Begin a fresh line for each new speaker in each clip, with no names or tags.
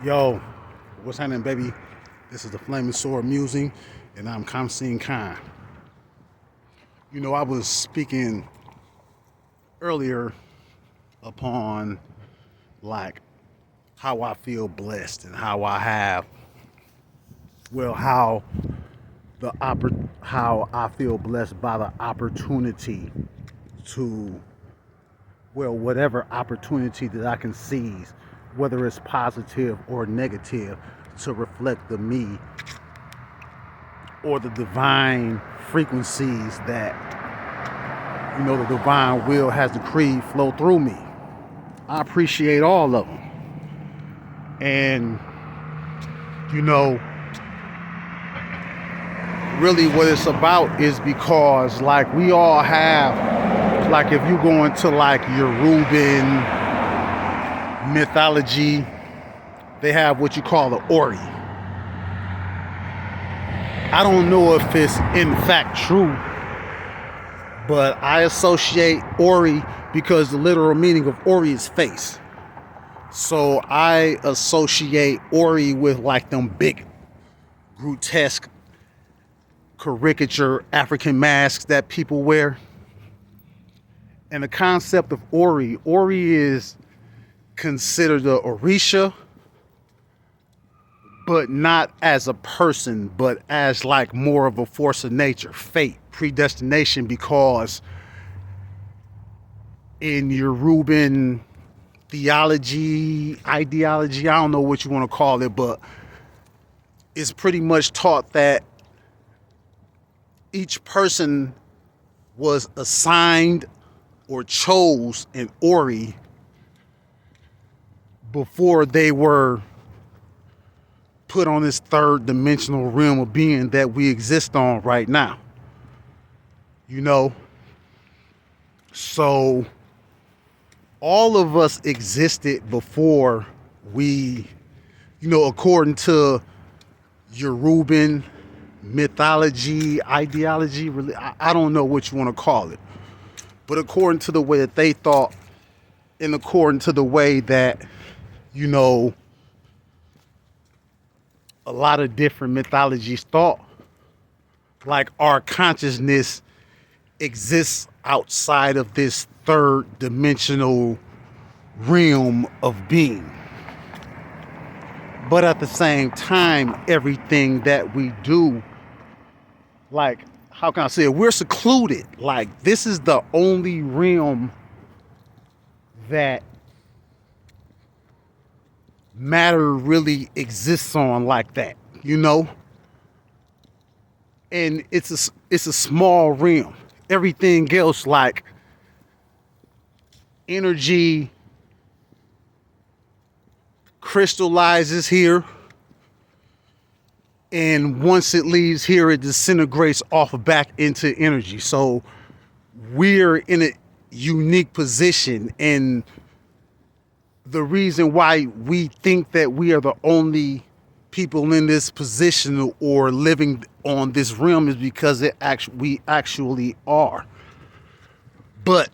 Yo, what's happening, baby? This is the Flaming Sword Musing, and I'm Kamseen Khan. I was speaking earlier upon like how I feel blessed and how I have, how how I feel blessed by the opportunity to, whatever opportunity that I can seize, whether it's positive or negative, to reflect the me or the divine frequencies that the divine will has decreed flow through me. I appreciate all of them. And you know really what it's about is because like we all have, like if you go into like Yoruban mythology, they have what you call the Ori. I don't know if it's in fact true, but I associate Ori because the literal meaning of Ori is face. So I associate Ori with like them big, grotesque, caricature African masks that people wear. And the concept of Ori is considered a Orisha, but not as a person, but as like more of a force of nature, fate, predestination, because in Yoruban theology, ideology, I don't know what you want to call it, but it's pretty much taught that each person was assigned or chose an Ori before they were put on this third dimensional realm of being that we exist on right now. So all of us existed before we, according to Yoruban mythology, ideology, I don't know what you want to call it. But according to the way that they thought, and according to the way that, a lot of different mythologies thought, like our consciousness exists outside of this third dimensional realm of being. But at the same time, everything that we do, like, how can I say it? We're secluded. Like, this is the only realm that matter really exists on like that, And it's a small realm. Everything else, like energy, crystallizes here, and once it leaves here, it disintegrates off back into energy. So we're in a unique position, and the reason why we think that we are the only people in this position or living on this realm is because we actually are. But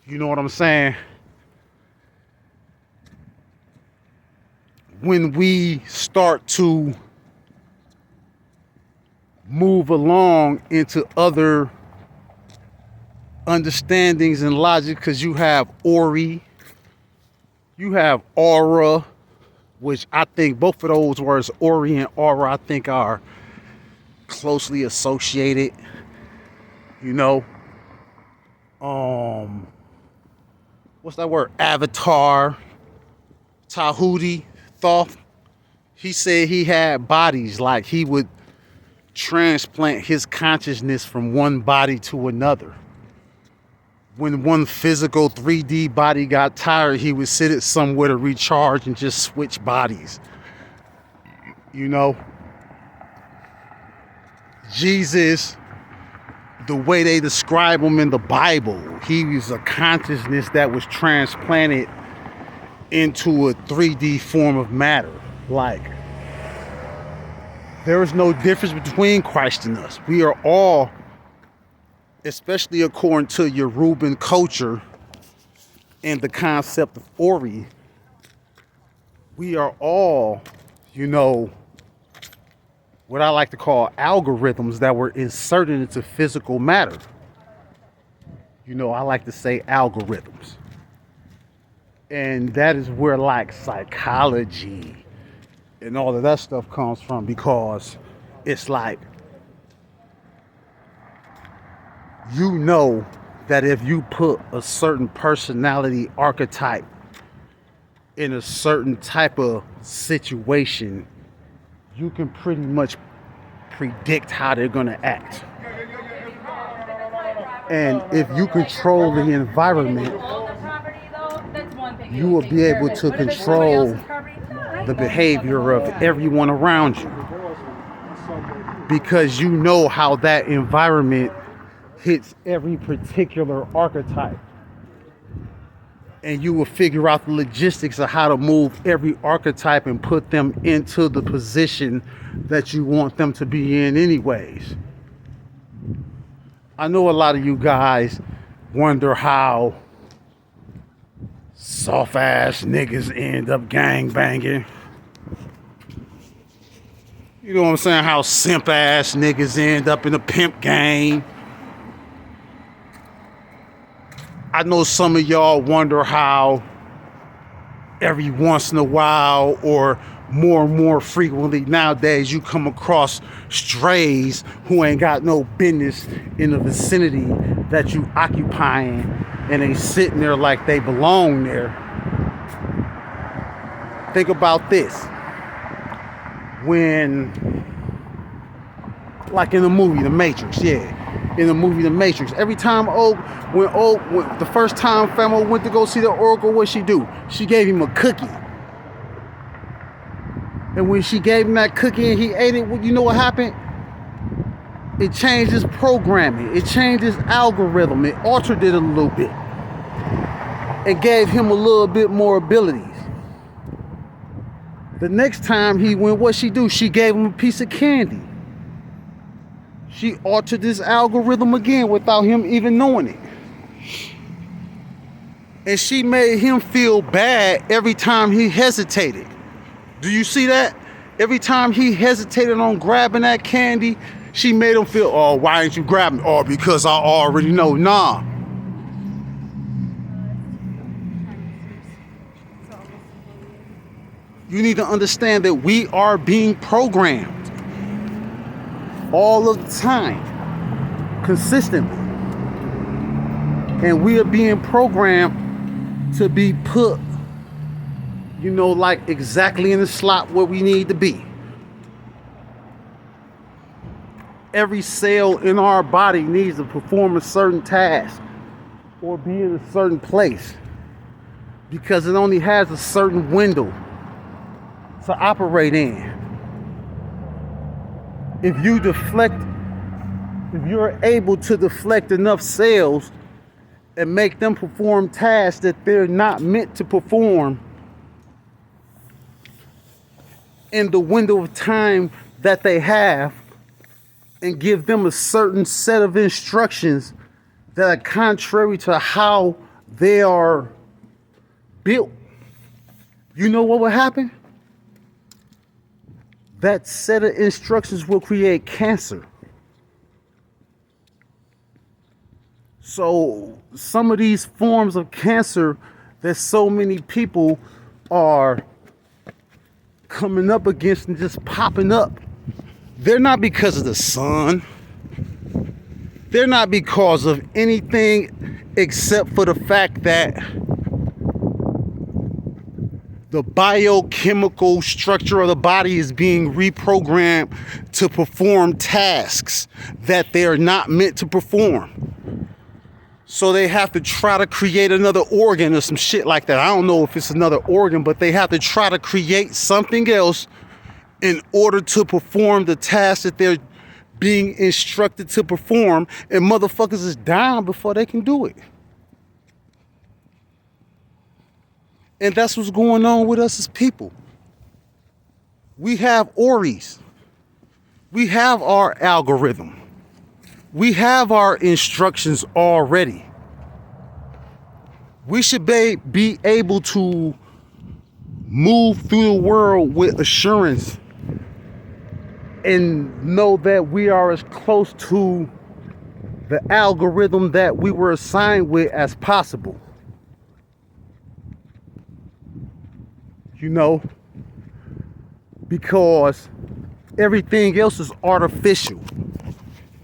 you know what I'm saying? When we start to move along into other understandings and logic, because you have Ori, you have aura, which I think both of those words, Ori and aura, I think are closely associated. What's that word? Avatar, Tahuti, Thoth. He said he had bodies, like he would transplant his consciousness from one body to another. When one physical 3D body got tired, he would sit it somewhere to recharge and just switch bodies. Jesus, the way they describe him in the Bible, he was a consciousness that was transplanted into a 3D form of matter. Like, there is no difference between Christ and us. We are all, especially according to Yoruban culture and the concept of Ori, we are all, you know, what I like to call algorithms that were inserted into physical matter. You know, I like to say algorithms. And that is where like psychology and all of that stuff comes from, because it's like, you know, that if you put a certain personality archetype in a certain type of situation, you can pretty much predict how they're going to act. And if you control the environment, you will be able to control the behavior of everyone around you, because you know how that environment hits every particular archetype. And you will figure out the logistics of how to move every archetype and put them into the position that you want them to be in anyways. I know a lot of you guys wonder how soft ass niggas end up gang banging. You know what I'm saying? How simp ass niggas end up in a pimp gang. I know some of y'all wonder how every once in a while, or more and more frequently nowadays, you come across strays who ain't got no business in the vicinity that you occupying, and they sitting there like they belong there. Think about this. When, like in the movie The Matrix, in the movie The Matrix, every time when the first time Famo went to go see the Oracle, what she do? She gave him a cookie. And when she gave him that cookie and he ate it, you know what happened? It changed his programming. It changed his algorithm. It altered it a little bit. It gave him a little bit more abilities. The next time he went, what she do? She gave him a piece of candy. She altered this algorithm again without him even knowing it. And she made him feel bad every time he hesitated. Do you see that? Every time he hesitated on grabbing that candy, she made him feel, oh, why ain't you grabbing it? Oh, because I already know. Nah. You need to understand that we are being programmed all of the time, consistently. And we are being programmed to be put, you know, like exactly in the slot where we need to be. Every cell in our body needs to perform a certain task or be in a certain place, because it only has a certain window to operate in. If you're able to deflect enough cells and make them perform tasks that they're not meant to perform in the window of time that they have, and give them a certain set of instructions that are contrary to how they are built, you know what will happen? That set of instructions will create cancer. So some of these forms of cancer that so many people are coming up against and just popping up, they're not because of the sun. They're not because of anything except for the fact that the biochemical structure of the body is being reprogrammed to perform tasks that they are not meant to perform. So they have to try to create another organ or some shit like that. I don't know if it's another organ, but they have to try to create something else in order to perform the task that they're being instructed to perform, and motherfuckers is dying before they can do it. And that's what's going on with us as people. We have Oris. We have our algorithm. We have our instructions already. We should be able to move through the world with assurance and know that we are as close to the algorithm that we were assigned with as possible. You know, because everything else is artificial.